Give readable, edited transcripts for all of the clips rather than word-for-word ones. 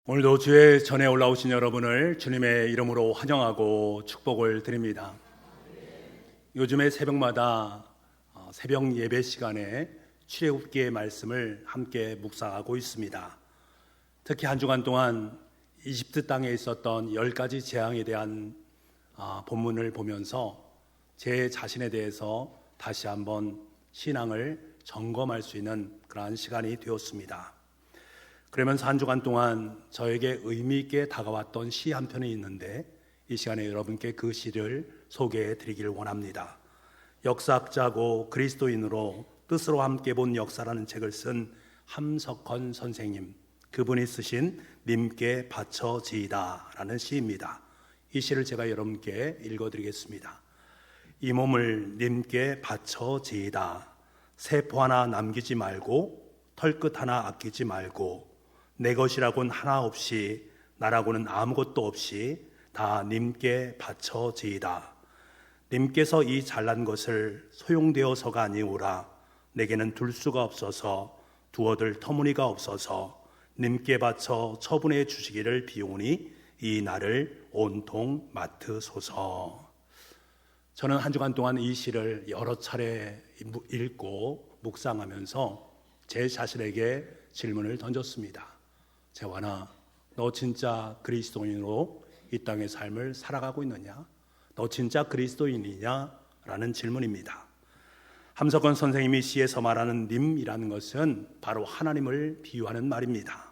오늘도 주의 전에 올라오신 여러분을 주님의 이름으로 환영하고 축복을 드립니다. 요즘에 새벽마다 새벽 예배 시간에 출애굽기의 말씀을 함께 묵상하고 있습니다. 특히 한 주간 동안 이집트 땅에 있었던 10가지 재앙에 대한 본문을 보면서 제 자신에 대해서 다시 한번 신앙을 점검할 수 있는 그러한 시간이 되었습니다. 그러면서 한 주간 동안 저에게 의미 있게 다가왔던 시 한 편이 있는데 이 시간에 여러분께 그 시를 소개해 드리기를 원합니다. 역사학자고 그리스도인으로 뜻으로 함께 본 역사라는 책을 쓴 함석헌 선생님, 그분이 쓰신 님께 바쳐지이다 라는 시입니다. 이 시를 제가 여러분께 읽어드리겠습니다. 이 몸을 님께 바쳐지이다. 세포 하나 남기지 말고 털끝 하나 아끼지 말고 내 것이라고는 하나 없이 나라고는 아무것도 없이 다 님께 바쳐지이다. 님께서 이 잘난 것을 소용되어서가 아니오라. 내게는 둘 수가 없어서 두어들 터무니가 없어서 님께 바쳐 처분해 주시기를 비오니 이 날을 온통 맡으소서. 저는 한 주간 동안 이 시를 여러 차례 읽고 묵상하면서 제 자신에게 질문을 던졌습니다. 재환아, 너 진짜 그리스도인으로 이 땅의 삶을 살아가고 있느냐? 너 진짜 그리스도인이냐? 라는 질문입니다. 함석헌 선생님이 시에서 말하는 님이라는 것은 바로 하나님을 비유하는 말입니다.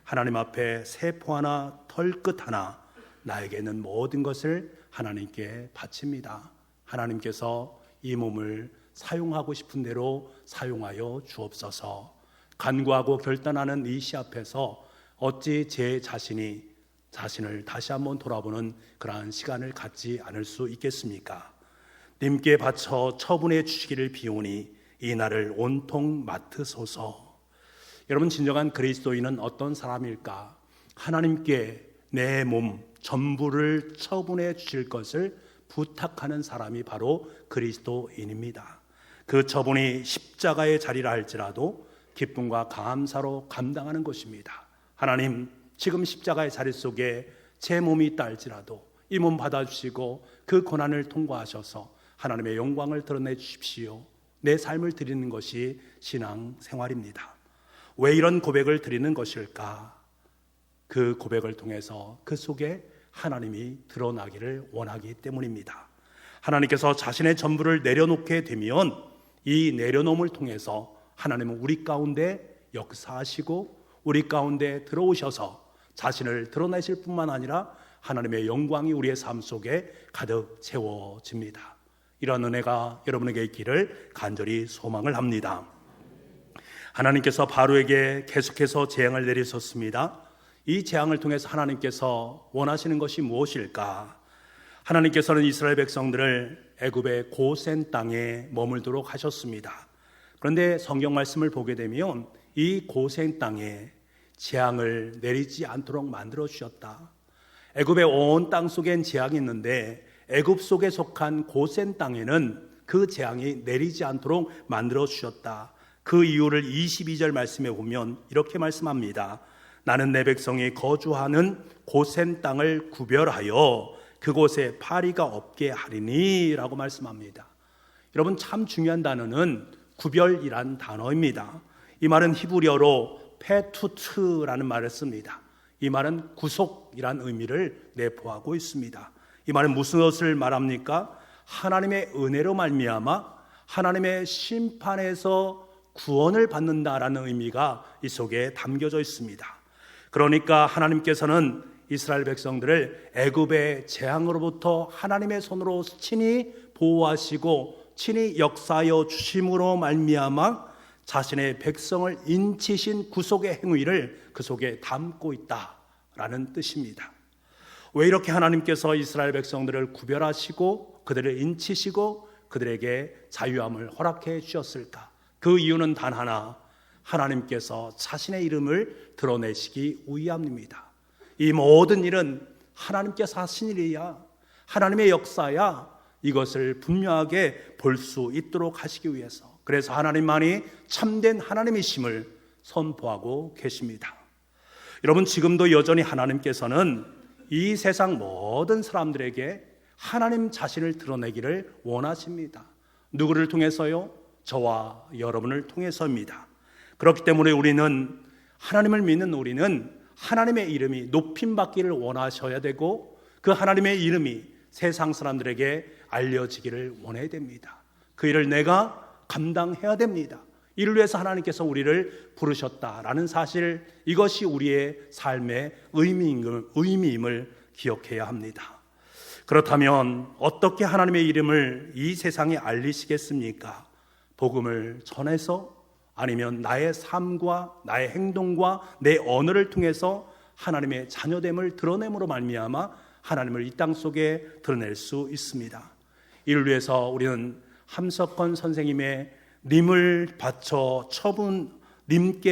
하나님 앞에 세포 하나, 털끝 하나, 나에게 있는 모든 것을 하나님께 바칩니다. 하나님께서 이 몸을 사용하고 싶은 대로 사용하여 주옵소서. 간구하고 결단하는 이 시 앞에서 어찌 제 자신을 다시 한번 돌아보는 그러한 시간을 갖지 않을 수 있겠습니까? 님께 바쳐 처분해 주시기를 비오니 이 날을 온통 맡으소서. 여러분, 진정한 그리스도인은 어떤 사람일까? 하나님께 내 몸 전부를 처분해 주실 것을 부탁하는 사람이 바로 그리스도인입니다. 그 처분이 십자가의 자리라 할지라도 기쁨과 감사로 감당하는 것입니다. 하나님, 지금 십자가의 자리 속에 제 몸이 있다 할지라도 이 몸 받아주시고 그 고난을 통과하셔서 하나님의 영광을 드러내 주십시오. 내 삶을 드리는 것이 신앙 생활입니다. 왜 이런 고백을 드리는 것일까? 그 고백을 통해서 그 속에 하나님이 드러나기를 원하기 때문입니다. 하나님께서 자신의 전부를 내려놓게 되면 이 내려놓음을 통해서 하나님은 우리 가운데 역사하시고 우리 가운데 들어오셔서 자신을 드러내실 뿐만 아니라 하나님의 영광이 우리의 삶 속에 가득 채워집니다. 이런 은혜가 여러분에게 있기를 간절히 소망을 합니다. 하나님께서 바로에게 계속해서 재앙을 내리셨습니다. 이 재앙을 통해서 하나님께서 원하시는 것이 무엇일까? 하나님께서는 이스라엘 백성들을 애굽의 고센 땅에 머물도록 하셨습니다. 그런데 성경 말씀을 보게 되면 이 고센 땅에 재앙을 내리지 않도록 만들어 주셨다. 애굽의 온 땅 속엔 재앙이 있는데 애굽 속에 속한 고센 땅에는 그 재앙이 내리지 않도록 만들어 주셨다. 그 이유를 22절 말씀에 보면 이렇게 말씀합니다. 나는 내 백성이 거주하는 고센 땅을 구별하여 그곳에 파리가 없게 하리니 라고 말씀합니다. 여러분, 참 중요한 단어는 구별이란 단어입니다. 이 말은 히브리어로 페투트라는 말을 씁니다. 이 말은 구속이란 의미를 내포하고 있습니다. 이 말은 무슨 것을 말합니까? 하나님의 은혜로 말미암아 하나님의 심판에서 구원을 받는다라는 의미가 이 속에 담겨져 있습니다. 그러니까 하나님께서는 이스라엘 백성들을 애굽의 재앙으로부터 하나님의 손으로 친히 보호하시고 친히 역사하여 주심으로 말미암아 자신의 백성을 인치신 구속의 행위를 그 속에 담고 있다라는 뜻입니다. 왜 이렇게 하나님께서 이스라엘 백성들을 구별하시고 그들을 인치시고 그들에게 자유함을 허락해 주셨을까? 그 이유는 단 하나, 하나님께서 자신의 이름을 드러내시기 위함입니다. 이 모든 일은 하나님께서 하신 일이야, 하나님의 역사야, 이것을 분명하게 볼 수 있도록 하시기 위해서, 그래서 하나님만이 참된 하나님이심을 선포하고 계십니다. 여러분, 지금도 여전히 하나님께서는 이 세상 모든 사람들에게 하나님 자신을 드러내기를 원하십니다. 누구를 통해서요? 저와 여러분을 통해서입니다. 그렇기 때문에 우리는, 하나님을 믿는 우리는 하나님의 이름이 높임받기를 원하셔야 되고, 그 하나님의 이름이 세상 사람들에게 알려지기를 원해야 됩니다. 그 일을 내가 감당해야 됩니다. 이를 위해서 하나님께서 우리를 부르셨다라는 사실, 이것이 우리의 삶의 의미임을 기억해야 합니다. 그렇다면 어떻게 하나님의 이름을 이 세상에 알리시겠습니까? 복음을 전해서, 아니면 나의 삶과 나의 행동과 내 언어를 통해서 하나님의 자녀됨을 드러냄으로 말미암아 하나님을 이 땅 속에 드러낼 수 있습니다. 이를 위해서 우리는 함석헌 선생님의 님께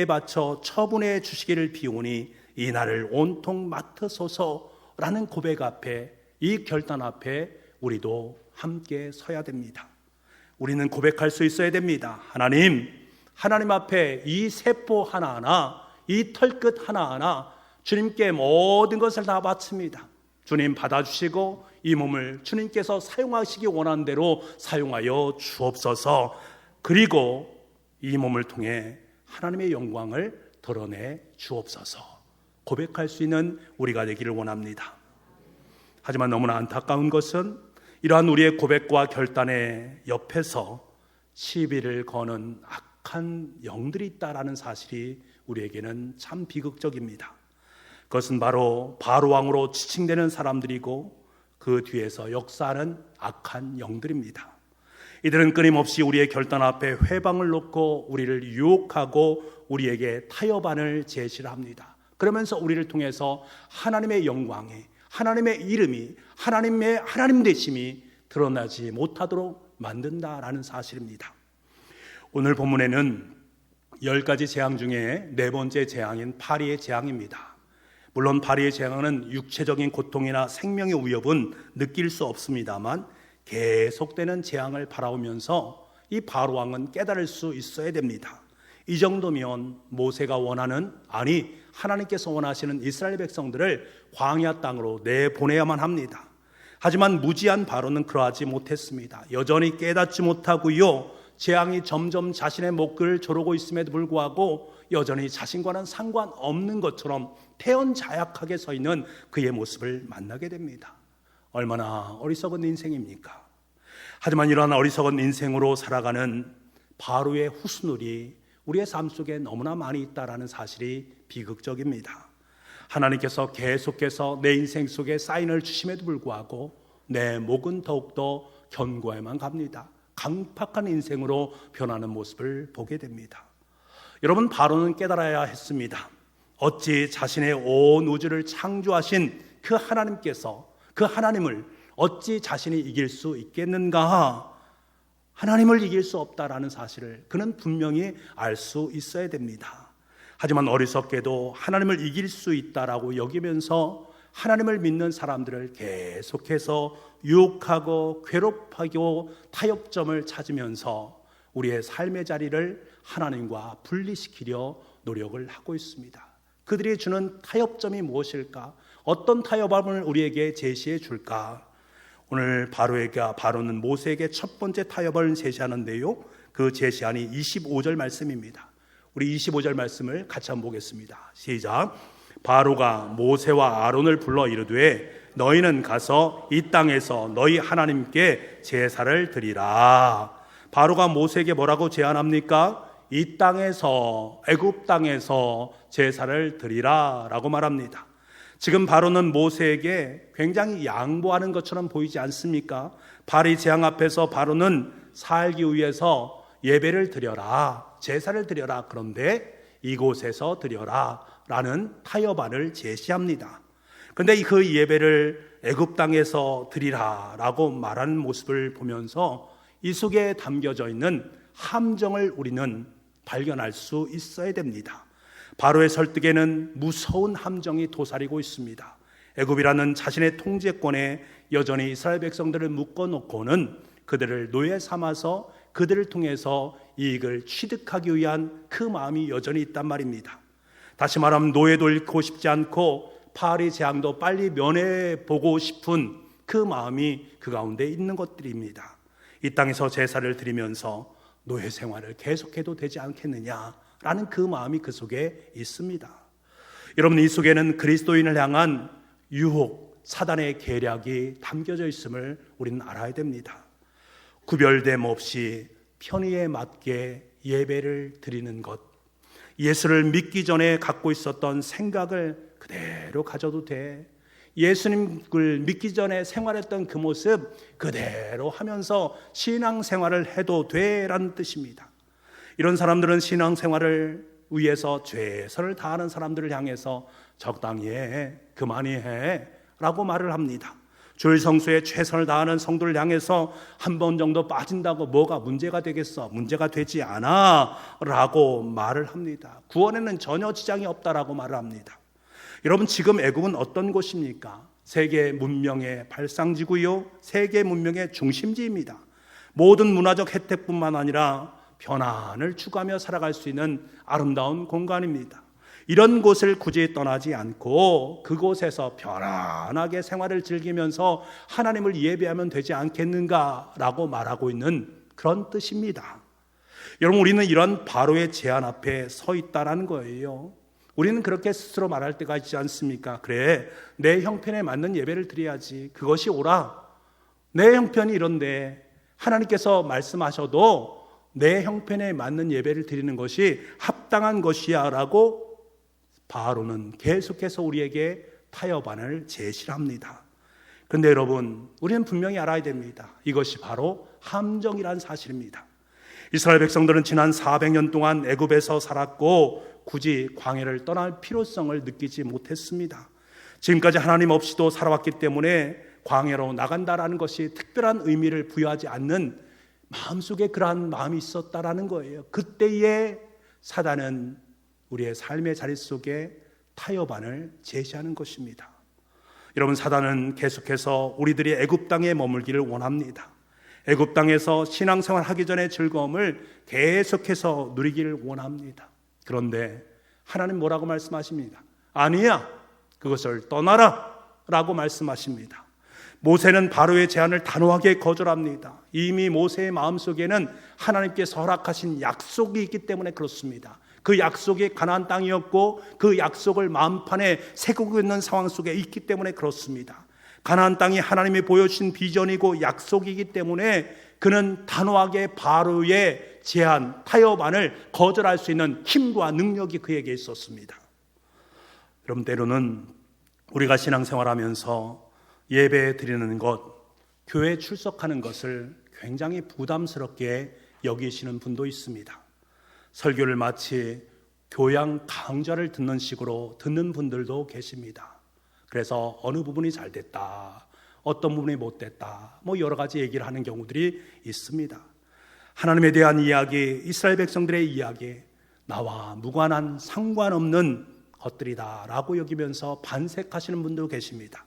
바쳐 처분해 주시기를 비오니 이 날을 온통 맡으소서라는 고백 앞에, 이 결단 앞에 우리도 함께 서야 됩니다. 우리는 고백할 수 있어야 됩니다. 하나님 앞에 이 세포 하나하나, 이 털끝 하나하나 주님께 모든 것을 다 바칩니다. 주님 받아주시고 이 몸을 주님께서 사용하시기 원하는 대로 사용하여 주옵소서. 그리고 이 몸을 통해 하나님의 영광을 드러내 주옵소서. 고백할 수 있는 우리가 되기를 원합니다. 하지만 너무나 안타까운 것은 이러한 우리의 고백과 결단의 옆에서 시비를 거는 악한 영들이 있다라는 사실이 우리에게는 참 비극적입니다. 그것은 바로 바로왕으로 지칭되는 사람들이고, 그 뒤에서 역사하는 악한 영들입니다. 이들은 끊임없이 우리의 결단 앞에 회방을 놓고 우리를 유혹하고 우리에게 타협안을 제시를 합니다. 그러면서 우리를 통해서 하나님의 영광이, 하나님의 이름이, 하나님 되심이 드러나지 못하도록 만든다라는 사실입니다. 오늘 본문에는 10가지 재앙 중에 네 번째 재앙인 파리의 재앙입니다. 물론 파리의 재앙은 육체적인 고통이나 생명의 위협은 느낄 수 없습니다만, 계속되는 재앙을 바라보면서 이 바로왕은 깨달을 수 있어야 됩니다. 이 정도면 모세가 원하는, 아니 하나님께서 원하시는 이스라엘 백성들을 광야 땅으로 내보내야만 합니다. 하지만 무지한 바로는 그러하지 못했습니다. 여전히 깨닫지 못하고요, 재앙이 점점 자신의 목을 조르고 있음에도 불구하고 여전히 자신과는 상관없는 것처럼 태연자약하게 서 있는 그의 모습을 만나게 됩니다. 얼마나 어리석은 인생입니까? 하지만 이러한 어리석은 인생으로 살아가는 바로의 후순울이 우리의 삶 속에 너무나 많이 있다는 사실이 비극적입니다. 하나님께서 계속해서 내 인생 속에 사인을 주심에도 불구하고 내 목은 더욱더 견고해만 갑니다. 강팍한 인생으로 변하는 모습을 보게 됩니다. 여러분, 바로는 깨달아야 했습니다. 어찌 자신의 온 우주를 창조하신 그 하나님께서, 그 하나님을 어찌 자신이 이길 수 있겠는가? 하나님을 이길 수 없다라는 사실을 그는 분명히 알 수 있어야 됩니다. 하지만 어리석게도 하나님을 이길 수 있다라고 여기면서 하나님을 믿는 사람들을 계속해서 유혹하고 괴롭히고 타협점을 찾으면서 우리의 삶의 자리를 하나님과 분리시키려 노력을 하고 있습니다. 그들이 주는 타협점이 무엇일까? 어떤 타협함을 우리에게 제시해 줄까? 오늘 바로는 모세에게 첫 번째 타협을 제시하는데요, 그 제시안이 25절 말씀입니다. 우리 25절 말씀을 같이 한번 보겠습니다. 시작. 바로가 모세와 아론을 불러 이르되 너희는 가서 이 땅에서 너희 하나님께 제사를 드리라. 바로가 모세에게 뭐라고 제안합니까? 이 땅에서, 애굽 땅에서 제사를 드리라 라고 말합니다. 지금 바로는 모세에게 굉장히 양보하는 것처럼 보이지 않습니까? 바리 재앙 앞에서 바로는 살기 위해서 예배를 드려라, 제사를 드려라, 그런데 이곳에서 드려라 라는 타협안을 제시합니다. 그런데 그 예배를 애굽 땅에서 드리라 라고 말하는 모습을 보면서 이 속에 담겨져 있는 함정을 우리는 발견할 수 있어야 됩니다. 바로의 설득에는 무서운 함정이 도사리고 있습니다. 애굽이라는 자신의 통제권에 여전히 이스라엘 백성들을 묶어놓고는 그들을 노예 삼아서 그들을 통해서 이익을 취득하기 위한 그 마음이 여전히 있단 말입니다. 다시 말하면 노예도 잃고 싶지 않고 파리 재앙도 빨리 면해보고 싶은 그 마음이 그 가운데 있는 것들입니다. 이 땅에서 제사를 드리면서 노예 생활을 계속해도 되지 않겠느냐라는 그 마음이 그 속에 있습니다. 여러분, 이 속에는 그리스도인을 향한 유혹, 사단의 계략이 담겨져 있음을 우리는 알아야 됩니다. 구별됨 없이 편의에 맞게 예배를 드리는 것, 예수를 믿기 전에 갖고 있었던 생각을 그대로 가져도 돼, 예수님을 믿기 전에 생활했던 그 모습 그대로 하면서 신앙생활을 해도 돼라는 뜻입니다. 이런 사람들은 신앙생활을 위해서 최선을 다하는 사람들을 향해서 적당히 해, 그만히 해 라고 말을 합니다. 주일 성수에 최선을 다하는 성도를 향해서 한 번 정도 빠진다고 뭐가 문제가 되겠어? 문제가 되지 않아 라고 말을 합니다. 구원에는 전혀 지장이 없다라고 말을 합니다. 여러분, 지금 애국은 어떤 곳입니까? 세계 문명의 발상지고요, 세계 문명의 중심지입니다. 모든 문화적 혜택뿐만 아니라 편안을 추구하며 살아갈 수 있는 아름다운 공간입니다. 이런 곳을 굳이 떠나지 않고 그곳에서 편안하게 생활을 즐기면서 하나님을 예배하면 되지 않겠는가라고 말하고 있는 그런 뜻입니다. 여러분, 우리는 이런 바로의 제안 앞에 서 있다라는 거예요. 우리는 그렇게 스스로 말할 때가 있지 않습니까? 그래, 내 형편에 맞는 예배를 드려야지, 그것이 옳아, 내 형편이 이런데 하나님께서 말씀하셔도 내 형편에 맞는 예배를 드리는 것이 합당한 것이야 라고 바로는 계속해서 우리에게 타협안을 제시를 합니다. 그런데 여러분, 우리는 분명히 알아야 됩니다. 이것이 바로 함정이란 사실입니다. 이스라엘 백성들은 지난 400년 동안 애굽에서 살았고 굳이 광야를 떠날 필요성을 느끼지 못했습니다. 지금까지 하나님 없이도 살아왔기 때문에 광야로 나간다라는 것이 특별한 의미를 부여하지 않는 마음속에 그러한 마음이 있었다라는 거예요. 그때에 사단은 우리의 삶의 자리 속에 타협안을 제시하는 것입니다. 여러분, 사단은 계속해서 우리들이 애굽 땅에 머물기를 원합니다. 애굽 땅에서 신앙생활 하기 전에 즐거움을 계속해서 누리기를 원합니다. 그런데 하나님 뭐라고 말씀하십니다? 아니야, 그것을 떠나라 라고 말씀하십니다. 모세는 바로의 제안을 단호하게 거절합니다. 이미 모세의 마음속에는 하나님께서 허락하신 약속이 있기 때문에 그렇습니다. 그 약속이 가나안 땅이었고 그 약속을 마음판에 새기고 있는 상황 속에 있기 때문에 그렇습니다. 가나안 땅이 하나님이 보여주신 비전이고 약속이기 때문에 그는 단호하게 바로의 제안, 타협안을 거절할 수 있는 힘과 능력이 그에게 있었습니다. 여러분, 때로는 우리가 신앙생활하면서 예배 드리는 것, 교회 출석하는 것을 굉장히 부담스럽게 여기시는 분도 있습니다. 설교를 마치 교양 강좌를 듣는 식으로 듣는 분들도 계십니다. 그래서 어느 부분이 잘 됐다, 어떤 부분이 못 됐다, 여러 가지 얘기를 하는 경우들이 있습니다. 하나님에 대한 이야기, 이스라엘 백성들의 이야기, 나와 무관한 상관없는 것들이다 라고 여기면서 반색하시는 분도 계십니다.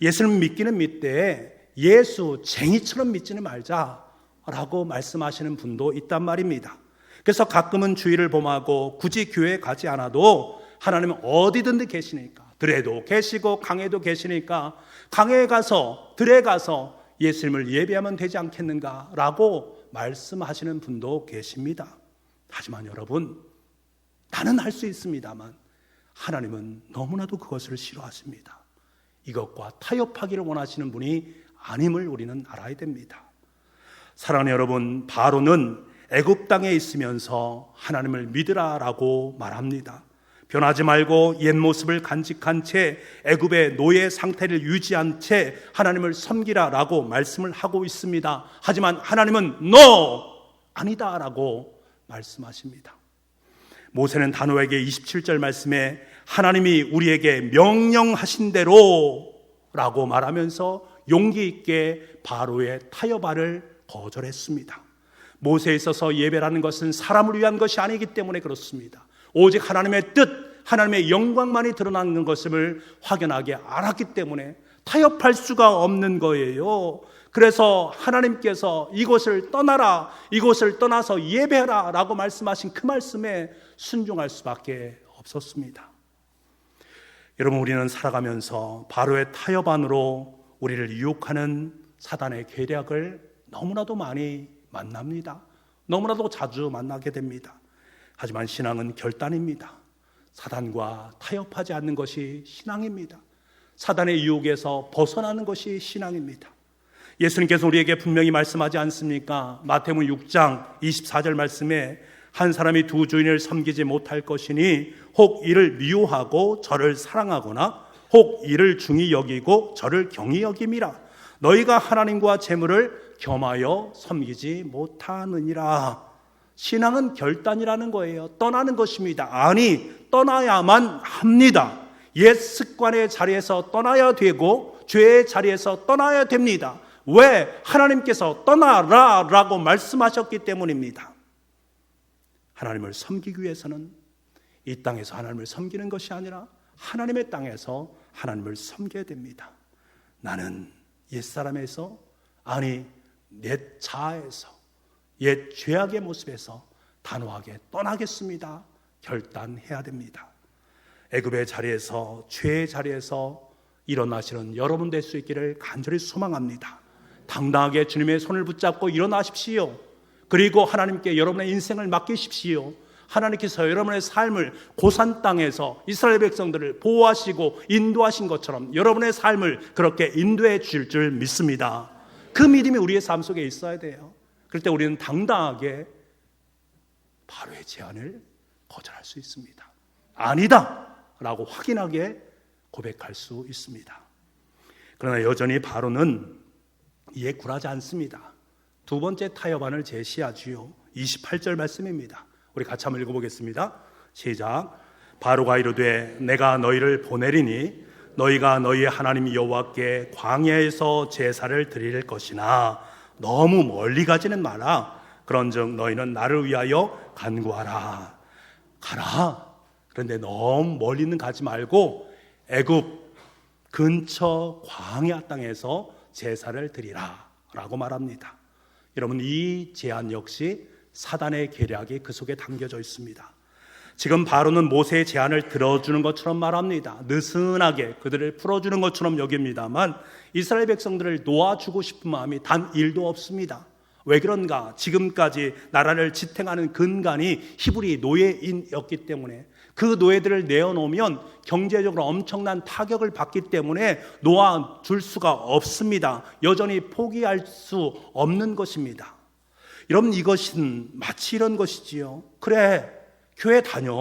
예수를 믿기는 믿되 예수 쟁이처럼 믿지는 말자 라고 말씀하시는 분도 있단 말입니다. 그래서 가끔은 주일을 범하고 굳이 교회에 가지 않아도 하나님은 어디든지 계시니까, 들에도 계시고 강에도 계시니까 강에 가서, 들에 가서 예수님을 예배하면 되지 않겠는가 라고 말씀하시는 분도 계십니다. 하지만 여러분, 나는 할 수 있습니다만 하나님은 너무나도 그것을 싫어하십니다. 이것과 타협하기를 원하시는 분이 아님을 우리는 알아야 됩니다. 사랑하는 여러분, 바로는 애굽 땅에 있으면서 하나님을 믿으라라고 말합니다. 변하지 말고 옛 모습을 간직한 채 애굽의 노예 상태를 유지한 채 하나님을 섬기라라고 말씀을 하고 있습니다. 하지만 하나님은 NO! 아니다라고 말씀하십니다. 모세는 단호하게 27절 말씀에 하나님이 우리에게 명령하신 대로 라고 말하면서 용기 있게 바로의 타협안을 거절했습니다. 모세에 있어서 예배라는 것은 사람을 위한 것이 아니기 때문에 그렇습니다. 오직 하나님의 뜻, 하나님의 영광만이 드러나는 것을 확연하게 알았기 때문에 타협할 수가 없는 거예요. 그래서 하나님께서 이곳을 떠나라, 이곳을 떠나서 예배하라 라고 말씀하신 그 말씀에 순종할 수밖에 없었습니다. 여러분, 우리는 살아가면서 바로의 타협 안으로 우리를 유혹하는 사단의 계략을 너무나도 많이 만납니다. 너무나도 자주 만나게 됩니다. 하지만 신앙은 결단입니다. 사단과 타협하지 않는 것이 신앙입니다. 사단의 유혹에서 벗어나는 것이 신앙입니다. 예수님께서 우리에게 분명히 말씀하지 않습니까? 마태복음 6장 24절 말씀에 한 사람이 두 주인을 섬기지 못할 것이니 혹 이를 미워하고 저를 사랑하거나 혹 이를 중히 여기고 저를 경히 여김이라. 너희가 하나님과 재물을 겸하여 섬기지 못하느니라. 신앙은 결단이라는 거예요. 떠나는 것입니다. 아니, 떠나야만 합니다. 옛 습관의 자리에서 떠나야 되고 죄의 자리에서 떠나야 됩니다. 왜? 하나님께서 떠나라 라고 말씀하셨기 때문입니다. 하나님을 섬기기 위해서는 이 땅에서 하나님을 섬기는 것이 아니라 하나님의 땅에서 하나님을 섬겨야 됩니다. 나는 옛사람에서, 아니 옛 자아에서, 옛 죄악의 모습에서 단호하게 떠나겠습니다. 결단해야 됩니다. 애굽의 자리에서, 죄의 자리에서 일어나시는 여러분 될 수 있기를 간절히 소망합니다. 당당하게 주님의 손을 붙잡고 일어나십시오. 그리고 하나님께 여러분의 인생을 맡기십시오. 하나님께서 여러분의 삶을 고산 땅에서 이스라엘 백성들을 보호하시고 인도하신 것처럼 여러분의 삶을 그렇게 인도해 주실 줄 믿습니다. 그 믿음이 우리의 삶 속에 있어야 돼요. 그럴 때 우리는 당당하게 바로의 제안을 거절할 수 있습니다. 아니다 라고 확인하게 고백할 수 있습니다. 그러나 여전히 바로는 이에 굴하지 않습니다. 두 번째 타협안을 제시하지요. 28절 말씀입니다. 우리 같이 한번 읽어보겠습니다. 시작. 바로가 이르되 내가 너희를 보내리니 너희가 너희의 하나님 여호와께 광야에서 제사를 드릴 것이나 너무 멀리 가지는 마라. 그런즉 너희는 나를 위하여 간구하라. 가라. 그런데 너무 멀리는 가지 말고 애굽 근처 광야 땅에서 제사를 드리라 라고 말합니다. 여러분, 이 제안 역시 사단의 계략이 그 속에 담겨져 있습니다. 지금 바로는 모세의 제안을 들어주는 것처럼 말합니다. 느슨하게 그들을 풀어주는 것처럼 여깁니다만 이스라엘 백성들을 놓아주고 싶은 마음이 단 1도 없습니다. 왜 그런가? 지금까지 나라를 지탱하는 근간이 히브리 노예인이었기 때문에, 그 노예들을 내어놓으면 경제적으로 엄청난 타격을 받기 때문에 놓아줄 수가 없습니다. 여전히 포기할 수 없는 것입니다. 여러분, 이것은 마치 이런 것이지요. 그래, 교회 다녀.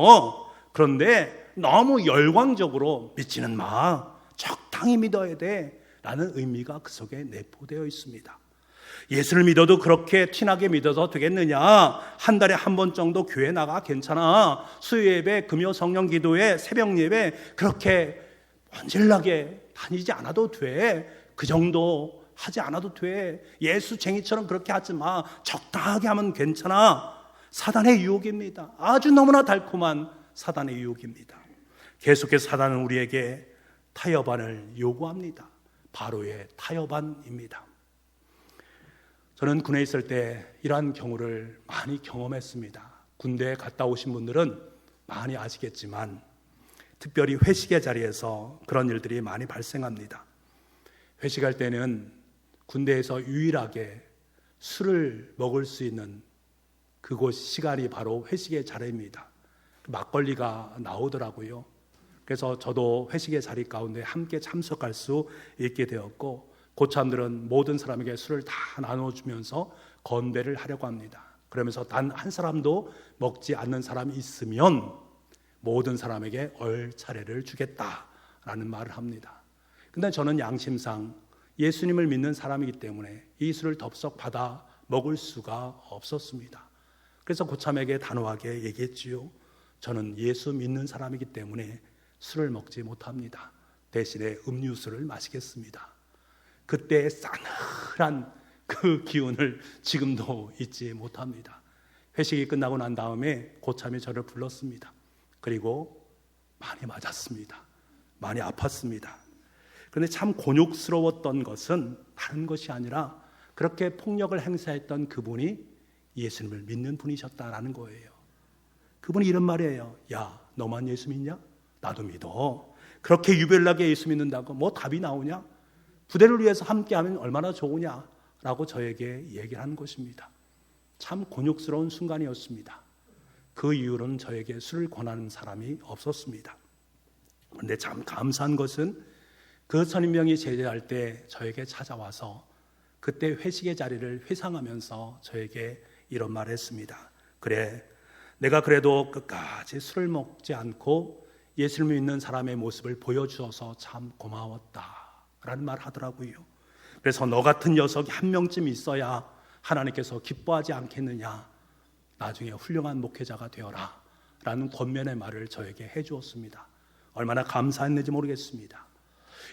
그런데 너무 열광적으로 믿지는 마. 적당히 믿어야 돼 라는 의미가 그 속에 내포되어 있습니다. 예수를 믿어도 그렇게 티나게 믿어서 되겠느냐? 한 달에 한 번 정도 교회 나가 괜찮아. 수요예배, 금요 성령 기도회, 새벽 예배 그렇게 번질나게 다니지 않아도 돼. 그 정도 하지 않아도 돼. 예수쟁이처럼 그렇게 하지 마. 적당하게 하면 괜찮아. 사단의 유혹입니다. 아주 너무나 달콤한 사단의 유혹입니다. 계속해서 사단은 우리에게 타협안을 요구합니다. 바로의 타협안입니다. 저는 군에 있을 때 이러한 경우를 많이 경험했습니다. 군대에 갔다 오신 분들은 많이 아시겠지만 특별히 회식의 자리에서 그런 일들이 많이 발생합니다. 회식할 때는 군대에서 유일하게 술을 먹을 수 있는 그곳 시간이 바로 회식의 자리입니다. 막걸리가 나오더라고요. 그래서 저도 회식의 자리 가운데 함께 참석할 수 있게 되었고, 고참들은 모든 사람에게 술을 다 나눠주면서 건배를 하려고 합니다. 그러면서 단 한 사람도 먹지 않는 사람이 있으면 모든 사람에게 얼차례를 주겠다라는 말을 합니다. 근데 저는 양심상 예수님을 믿는 사람이기 때문에 이 술을 덥석 받아 먹을 수가 없었습니다. 그래서 고참에게 단호하게 얘기했지요. 저는 예수 믿는 사람이기 때문에 술을 먹지 못합니다. 대신에 음료수를 마시겠습니다. 그때의 싸늘한 그 기운을 지금도 잊지 못합니다. 회식이 끝나고 난 다음에 고참이 저를 불렀습니다. 그리고 많이 맞았습니다. 많이 아팠습니다. 그런데 참 곤욕스러웠던 것은 다른 것이 아니라 그렇게 폭력을 행사했던 그분이 예수님을 믿는 분이셨다라는 거예요. 그분이 이런 말이에요. 야, 너만 예수 믿냐? 나도 믿어. 그렇게 유별나게 예수 믿는다고 뭐 답이 나오냐? 부대를 위해서 함께하면 얼마나 좋으냐? 라고 저에게 얘기를 한 것입니다. 참 곤욕스러운 순간이었습니다. 그 이후로는 저에게 술을 권하는 사람이 없었습니다. 그런데 참 감사한 것은 그 선임병이 제대할 때 저에게 찾아와서 그때 회식의 자리를 회상하면서 저에게 이런 말을 했습니다. 그래, 내가 그래도 끝까지 술을 먹지 않고 예수를 믿는 사람의 모습을 보여주어서 참 고마웠다 라는 말 하더라고요. 그래서 너 같은 녀석이 한 명쯤 있어야 하나님께서 기뻐하지 않겠느냐, 나중에 훌륭한 목회자가 되어라 라는 권면의 말을 저에게 해주었습니다. 얼마나 감사했는지 모르겠습니다.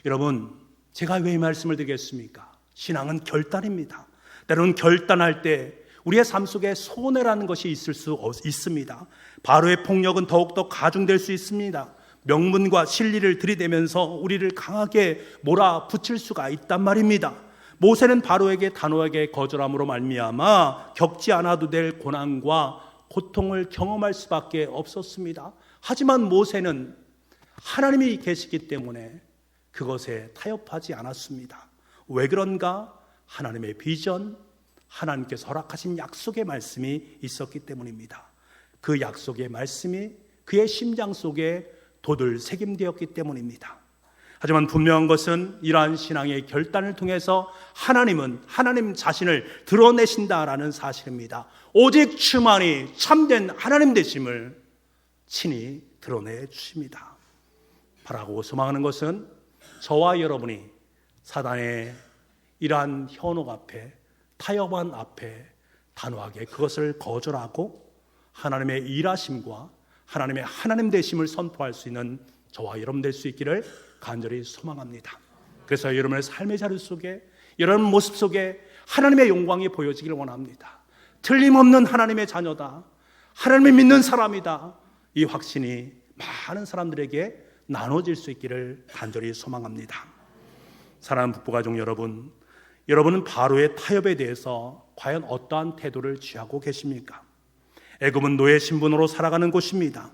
여러분, 제가 왜 이 말씀을 드리겠습니까? 신앙은 결단입니다. 때로는 결단할 때 우리의 삶 속에 손해라는 것이 있을 수 있습니다. 바로의 폭력은 더욱더 가중될 수 있습니다. 명분과 진리를 들이대면서 우리를 강하게 몰아붙일 수가 있단 말입니다. 모세는 바로에게 단호하게 거절함으로 말미암아 겪지 않아도 될 고난과 고통을 경험할 수밖에 없었습니다. 하지만 모세는 하나님이 계시기 때문에 그것에 타협하지 않았습니다. 왜 그런가? 하나님의 비전, 하나님께서 허락하신 약속의 말씀이 있었기 때문입니다. 그 약속의 말씀이 그의 심장 속에 돛을 새김되었기 때문입니다. 하지만 분명한 것은 이러한 신앙의 결단을 통해서 하나님은 하나님 자신을 드러내신다라는 사실입니다. 오직 주만이 참된 하나님 되심을 친히 드러내 주십니다. 바라고 소망하는 것은 저와 여러분이 사단의 이러한 현혹 앞에, 타협한 앞에 단호하게 그것을 거절하고 하나님의 일하심과 하나님의 하나님 되심을 선포할 수 있는 저와 여러분 될 수 있기를 간절히 소망합니다. 그래서 여러분의 삶의 자리 속에, 여러분 모습 속에 하나님의 영광이 보여지기를 원합니다. 틀림없는 하나님의 자녀다, 하나님을 믿는 사람이다, 이 확신이 많은 사람들에게 나눠질 수 있기를 간절히 소망합니다. 사랑하는 북부가족 여러분, 여러분은 바로의 타협에 대해서 과연 어떠한 태도를 취하고 계십니까? 애굽은 노예 신분으로 살아가는 곳입니다.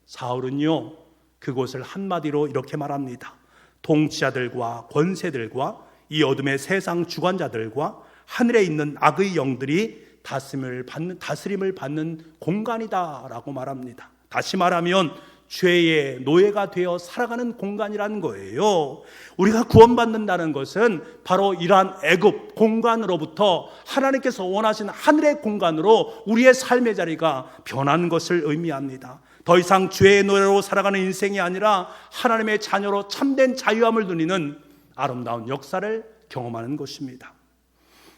사울은요, 그곳을 한마디로 이렇게 말합니다. 통치자들과 권세들과 이 어둠의 세상 주관자들과 하늘에 있는 악의 영들이 다스림을 받는 공간이다라고 말합니다. 다시 말하면 죄의 노예가 되어 살아가는 공간이라는 거예요. 우리가 구원받는다는 것은 바로 이러한 애굽 공간으로부터 하나님께서 원하신 하늘의 공간으로 우리의 삶의 자리가 변한 것을 의미합니다. 더 이상 죄의 노예로 살아가는 인생이 아니라 하나님의 자녀로 참된 자유함을 누리는 아름다운 역사를 경험하는 것입니다.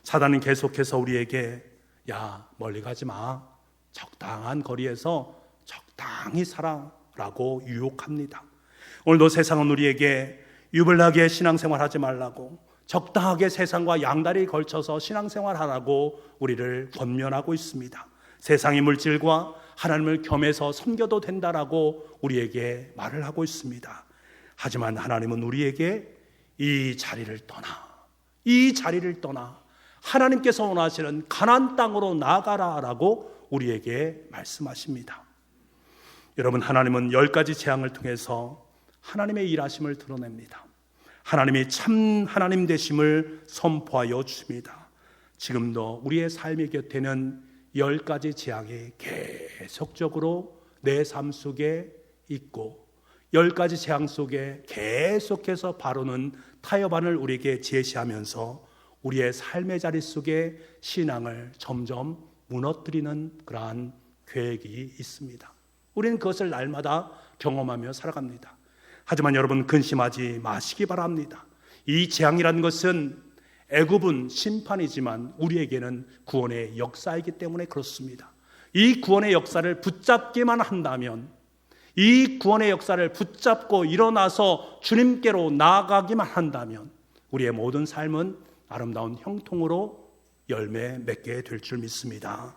사단은 계속해서 우리에게 야, 멀리 가지 마, 적당한 거리에서 적당히 살아 라고 유혹합니다. 오늘도 세상은 우리에게 유별나게 신앙생활하지 말라고, 적당하게 세상과 양다리 걸쳐서 신앙생활하라고 우리를 권면하고 있습니다. 세상의 물질과 하나님을 겸해서 섬겨도 된다라고 우리에게 말을 하고 있습니다. 하지만 하나님은 우리에게 이 자리를 떠나 하나님께서 원하시는 가나안 땅으로 나아가라라고 우리에게 말씀하십니다. 여러분, 하나님은 10가지 재앙을 통해서 하나님의 일하심을 드러냅니다. 하나님이 참 하나님 되심을 선포하여 주십니다. 지금도 우리의 삶의 곁에는 10가지 재앙이 계속적으로 내 삶 속에 있고 10가지 재앙 속에 계속해서 바로는 타협안을 우리에게 제시하면서 우리의 삶의 자리 속에 신앙을 점점 무너뜨리는 그러한 계획이 있습니다. 우리는 그것을 날마다 경험하며 살아갑니다. 하지만 여러분, 근심하지 마시기 바랍니다. 이 재앙이라는 것은 애굽은 심판이지만 우리에게는 구원의 역사이기 때문에 그렇습니다. 이 구원의 역사를 붙잡기만 한다면, 이 구원의 역사를 붙잡고 일어나서 주님께로 나아가기만 한다면 우리의 모든 삶은 아름다운 형통으로 열매 맺게 될 줄 믿습니다.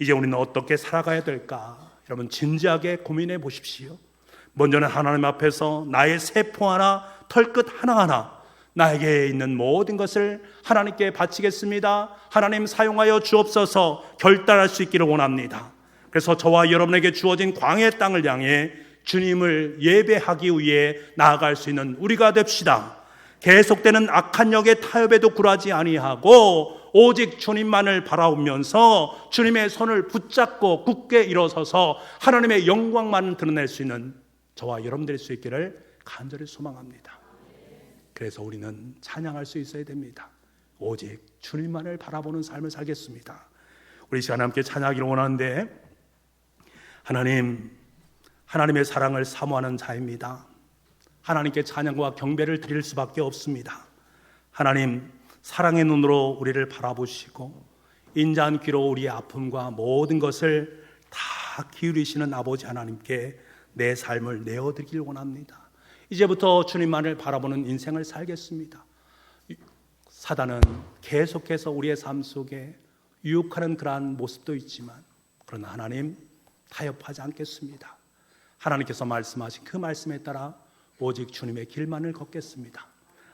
이제 우리는 어떻게 살아가야 될까? 여러분, 진지하게 고민해 보십시오. 먼저는 하나님 앞에서 나의 세포 하나, 털끝 하나하나, 나에게 있는 모든 것을 하나님께 바치겠습니다. 하나님 사용하여 주옵소서 결단할 수 있기를 원합니다. 그래서 저와 여러분에게 주어진 광야의 땅을 향해 주님을 예배하기 위해 나아갈 수 있는 우리가 됩시다. 계속되는 악한 역의 타협에도 굴하지 아니하고 오직 주님만을 바라보면서 주님의 손을 붙잡고 굳게 일어서서 하나님의 영광만 드러낼 수 있는 저와 여러분들이 수 있기를 간절히 소망합니다. 그래서 우리는 찬양할 수 있어야 됩니다. 오직 주님만을 바라보는 삶을 살겠습니다. 우리 시간에 함께 찬양하기를 원하는데, 하나님의 사랑을 사모하는 자입니다. 하나님께 찬양과 경배를 드릴 수밖에 없습니다. 하나님, 사랑의 눈으로 우리를 바라보시고 인자한 귀로 우리의 아픔과 모든 것을 다 기울이시는 아버지 하나님께 내 삶을 내어드리길 원합니다. 이제부터 주님만을 바라보는 인생을 살겠습니다. 사단은 계속해서 우리의 삶 속에 유혹하는 그러한 모습도 있지만, 그러나 하나님, 타협하지 않겠습니다. 하나님께서 말씀하신 그 말씀에 따라 오직 주님의 길만을 걷겠습니다.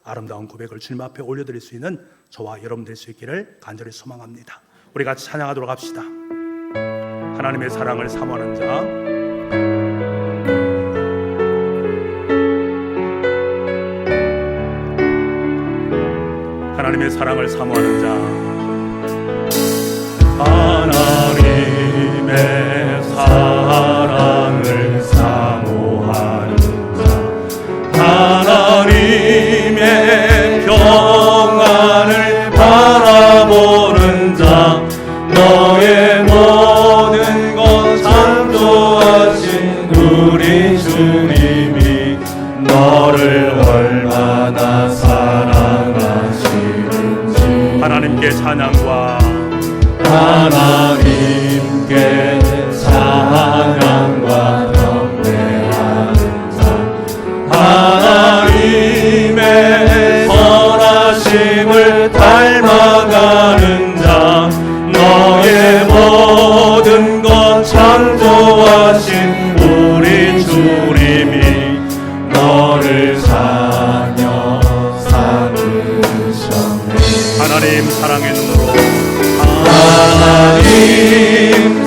아름다운 고백을 주님 앞에 올려드릴 수 있는 저와 여러분 될 수 있기를 간절히 소망합니다. 우리 같이 찬양하도록 합시다. 하나님의 사랑을 사모하는 자, 하나님의 사랑을 사모하는 자, 하나님의 사랑을 사모하는 자, 하나님의 평안을 바라보는 자, 너의 모든 것 창조하신 우리 주님이 너를 얼마나 사랑하시는지, 하나님께 찬양과 하나님께 찬양과 경배하는 자, 하나님의 선하심을 닮아가는 자, 너의 모든 것 창조하신 우리 주님이 너를 사녀 삼으셨네. 하나님 사랑의 눈으로, 하나님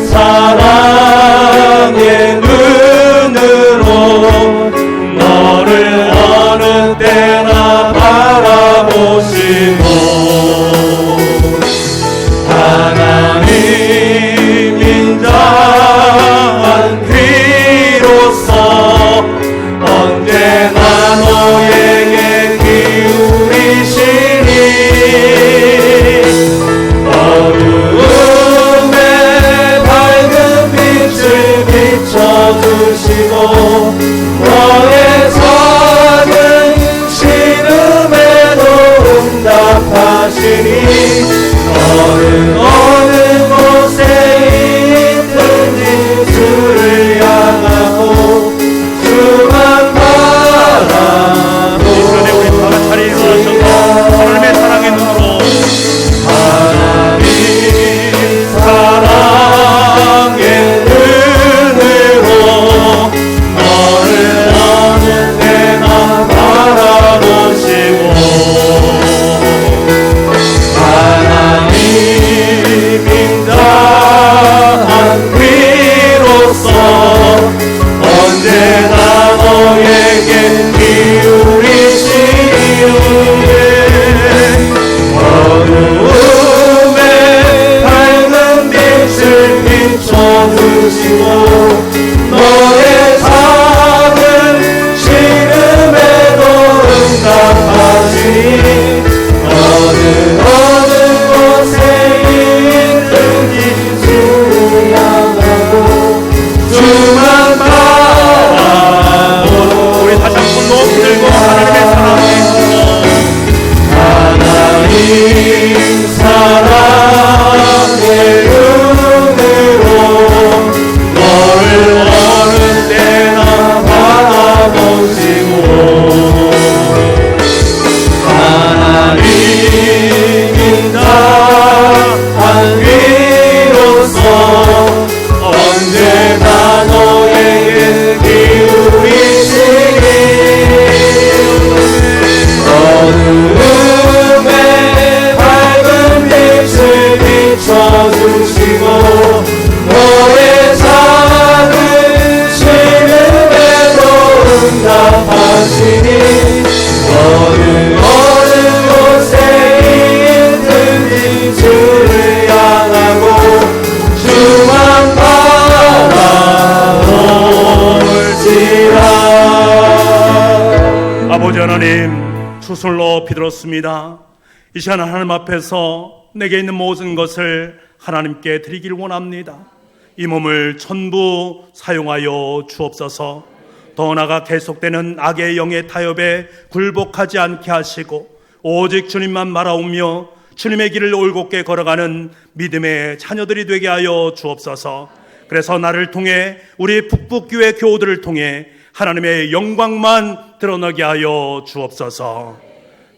사랑의 눈으로 너를 어느 때나 바라보시고, 하나님 인자한 귀로서 언제나 너에게 기울이시니, 어두움에 밝은 빛을 비춰주시고 너의 작은 신음에도 응답하시니, 너는 어느 곳에 있든지 주를 향하고 주만 바라보고, 이 시간에 우리 다 자리에 일어나셔서 하나님의 사랑의 눈으로, 하나님 사랑의 눈으로 너를 어느 때나 바라보시고, 하나님 하나님, 주술로 비들었습니다. 이 시간 하나님 앞에서 내게 있는 모든 것을 하나님께 드리길 원합니다. 이 몸을 전부 사용하여 주옵소서. 더 나아가 계속되는 악의 영의 타협에 굴복하지 않게 하시고 오직 주님만 바라오며 주님의 길을 올곧게 걸어가는 믿음의 자녀들이 되게 하여 주옵소서. 그래서 나를 통해 우리 북북교회 교우들을 통해 하나님의 영광만 드러나게 하여 주옵소서.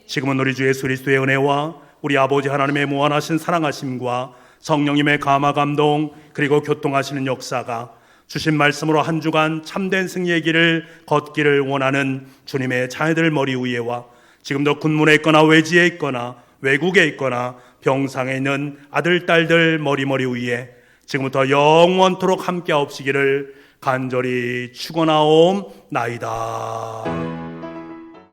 지금은 우리 주 예수 그리스도의 은혜와 우리 아버지 하나님의 무한하신 사랑하심과 성령님의 감화 감동 그리고 교통하시는 역사가 주신 말씀으로 한 주간 참된 승리의 길을 걷기를 원하는 주님의 자녀들 머리 위에와 지금도 군문에 있거나 외지에 있거나 외국에 있거나 병상에 있는 아들 딸들 머리 위에 지금부터 영원토록 함께 하옵시기를 간절히 축원하옵나이다.